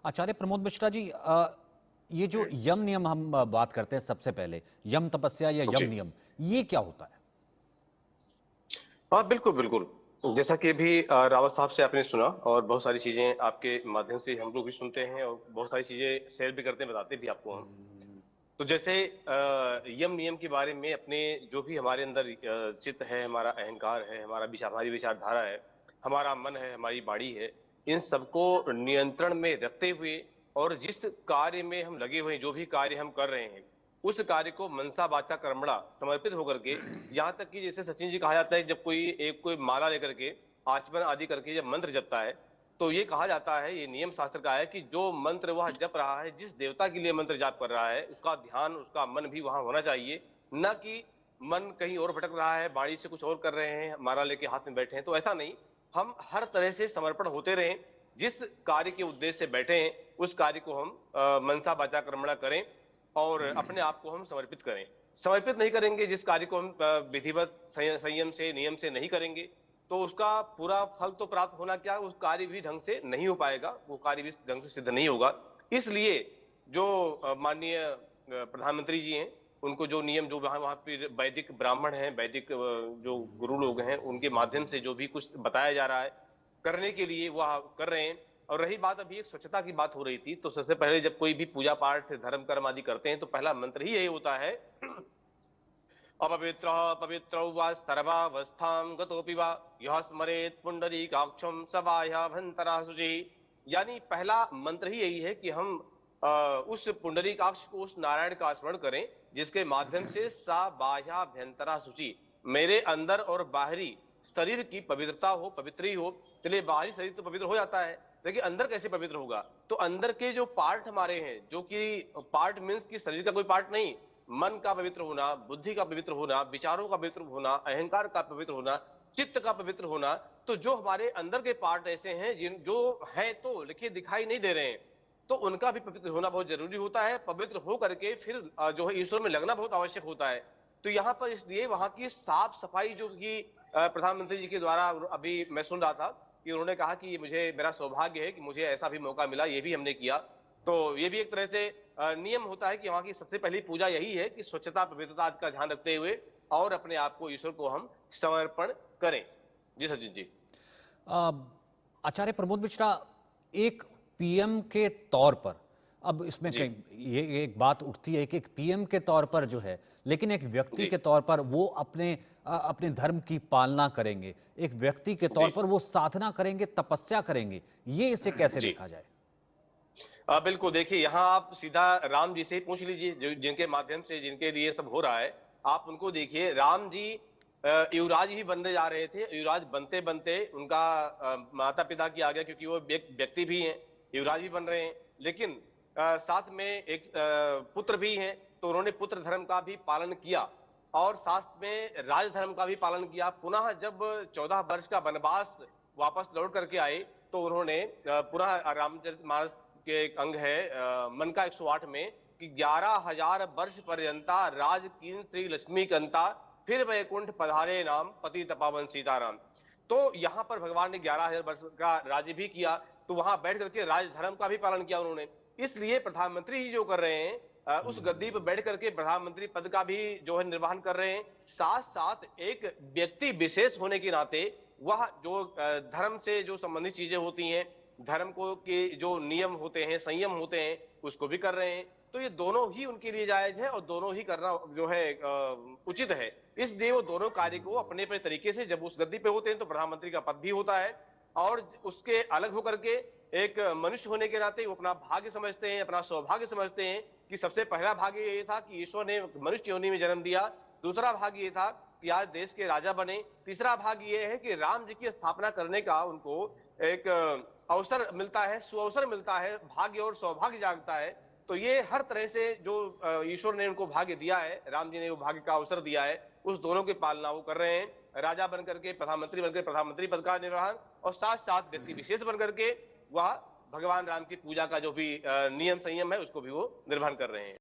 आचार्य प्रमोद मिश्रा जी, ये जो यम नियम हम बात करते हैं, सबसे पहले यम तपस्या या यम जी। नियम, ये क्या होता है? हाँ, बिल्कुल, बिल्कुल। जैसा कि अभी रावत साहब से आपने सुना और बहुत सारी चीज़ें आपके माध्यम से हम लोग भी सुनते हैं और बहुत सारी चीज़ें शेयर भी करते हैं, बताते भी आपको हम। तो जैसे यम नियम के बारे में अपने जो भी हमारे अंदर चित्त है, हमारा अहंकार है, हमारी विचारधारा है, हमारा मन है, हमारी वाणी है, इन सबको नियंत्रण में रखते हुए और जिस कार्य में हम लगे हुए हैं, जो भी कार्य हम कर रहे हैं, उस कार्य को मनसा वाचा कर्मणा समर्पित होकर के, यहाँ तक कि जैसे सचिन जी कहा जाता है, जब कोई माला लेकर के आचमन आदि करके जब मंत्र जपता है, तो ये कहा जाता है, ये नियम शास्त्र का है कि जो मंत्र वह जप रहा है, जिस देवता के लिए मंत्र जाप कर रहा है, उसका ध्यान, उसका मन भी वहां होना चाहिए, न कि मन कहीं और भटक रहा है, बाणी से कुछ और कर रहे हैं, माला लेके हाथ में बैठे हैं। तो ऐसा नहीं, हम हर तरह से समर्पण होते रहें, जिस कार्य के उद्देश्य से बैठे हैं उस कार्य को हम मनसा वाचा कर्मणा करें और अपने आप को हम समर्पित करें। समर्पित नहीं करेंगे, जिस कार्य को हम विधिवत संयम से, नियम से नहीं करेंगे, तो उसका पूरा फल तो प्राप्त होना क्या, उस कार्य भी ढंग से नहीं हो पाएगा, वो कार्य भी ढंग से सिद्ध नहीं होगा। इसलिए जो माननीय प्रधानमंत्री जी हैं, उनको जो नियम, जो वहां वहां पे वैदिक ब्राह्मण हैं, वैदिक जो गुरु लोग हैं, उनके माध्यम से जो भी कुछ बताया जा रहा है करने के लिए वह कर रहे हैं। और रही बात, अभी एक स्वच्छता की बात हो रही थी, तो सबसे पहले जब कोई भी पूजा पाठ, धर्म कर्म आदि करते हैं, तो पहला मंत्र ही यही होता है, अपवित्र पवित्र वा सर्वावस्थां गतोपि वा यः स्मरेत् पुंडरीकाक्षं स बाह्याभ्यन्तरः शुचिः। यानी पहला मंत्र ही यही है कि हम उस पुंडरीकाक्ष को, उस नारायण का स्मरण करें, जिसके माध्यम से सा बाह्याभ्यन्तरः शुचि, मेरे अंदर और बाहरी शरीर की पवित्रता हो, पवित्री हो। चलिए, बाहरी शरीर तो पवित्र हो जाता है, लेकिन अंदर कैसे पवित्र होगा? तो अंदर के जो पार्ट हमारे हैं, जो कि पार्ट मीन्स कि शरीर का कोई पार्ट नहीं, मन का पवित्र होना, बुद्धि का पवित्र होना, विचारों का पवित्र होना, अहंकार का पवित्र होना, चित्त का पवित्र होना। तो जो हमारे अंदर के पार्ट ऐसे हैं जिन जो है तो लेकिन दिखाई नहीं दे रहे हैं, तो उनका भी पवित्र होना बहुत जरूरी होता है। पवित्र हो करके फिर जो है ईश्वर में लगना बहुत आवश्यक होता है। तो यहाँ पर इसलिए वहां की साफ सफाई जो कि प्रधानमंत्री जी के द्वारा अभी मैं सुन रहा था कि उन्होंने कहा कि मुझे, मेरा सौभाग्य है कि मुझे ऐसा भी मौका मिला, ये भी हमने किया। तो ये भी एक तरह से नियम होता है कि वहां की सबसे पहली पूजा यही है कि स्वच्छता, पवित्रता का ध्यान रखते हुए और अपने आप को, ईश्वर को हम समर्पण करें। जी सचिन जी। अ, आचार्य प्रमोद मिश्रा, एक पीएम के तौर पर, अब इसमें जी कहीं ये एक बात उठती है कि एक पीएम के तौर पर जो है, लेकिन एक व्यक्ति जी के तौर पर वो अपने धर्म की पालना करेंगे, एक व्यक्ति के तौर जी पर वो साधना करेंगे, तपस्या करेंगे, ये इसे कैसे जी। देखा जाए? बिल्कुल, देखिए, यहाँ आप सीधा राम जी से ही पूछ लीजिए, जो जिनके माध्यम से, जिनके लिए सब हो रहा है, आप उनको देखिए। राम जी युवराज ही बनने जा रहे थे, युवराज बनते बनते उनका माता पिता की आज्ञा, क्योंकि वो एक व्यक्ति भी हैं, युवराज भी बन रहे हैं, लेकिन साथ में एक पुत्र भी हैं, तो उन्होंने पुत्र धर्म का भी पालन किया और साथ में राज धर्म का भी पालन किया। पुनः जब 14 वर्ष का वनवास वापस लौट करके आए, तो उन्होंने पुनः रामचरितमानस के एक अंग है मन का 108 में कि 11,000 वर्ष पर्यंता राज कीन श्री लक्ष्मी कंता, फिर वैकुंठ पधारे नाम पति तपावन सीताराम। तो यहाँ पर भगवान ने 11,000 वर्ष का राज्य भी किया, तो वहां बैठ करके राज धर्म का भी पालन किया उन्होंने। इसलिए प्रधानमंत्री ही जो कर रहे हैं, उस गद्दी पर बैठ करके प्रधानमंत्री पद का भी जो है निर्वहन कर रहे हैं, साथ साथ एक व्यक्ति विशेष होने के नाते वह जो धर्म से जो संबंधित चीजें होती हैं, धर्म को के जो नियम होते हैं, संयम होते हैं, उसको भी कर रहे हैं। तो ये दोनों ही उनके लिए जायज है और दोनों ही करना जो है उचित है। इसलिए वो दोनों कार्य को अपने अपने तरीके से, जब उस गद्दी पे होते हैं तो प्रधानमंत्री का पद भी होता है, और उसके अलग होकर के एक मनुष्य होने के नाते वो अपना भाग्य समझते हैं, अपना सौभाग्य समझते हैं कि सबसे पहला भाग्य ये था कि ईश्वर ने मनुष्य योनि में जन्म दिया, दूसरा भाग्य ये था कि आज देश के राजा बने, तीसरा भाग्य ये है कि राम जी की स्थापना करने का उनको एक अवसर मिलता है, सुअवसर मिलता है, भाग्य और सौभाग्य जागता है। तो ये हर तरह से जो ईश्वर ने उनको भाग्य दिया है, राम जी ने वो भाग्य का अवसर दिया है, उस दोनों की पालना वो कर रहे हैं, राजा बनकर के, प्रधानमंत्री बनकर प्रधानमंत्री पद का निर्वहन, और साथ साथ व्यक्ति विशेष बनकर के वह भगवान राम की पूजा का जो भी नियम संयम है उसको भी वो निर्वहन कर रहे हैं।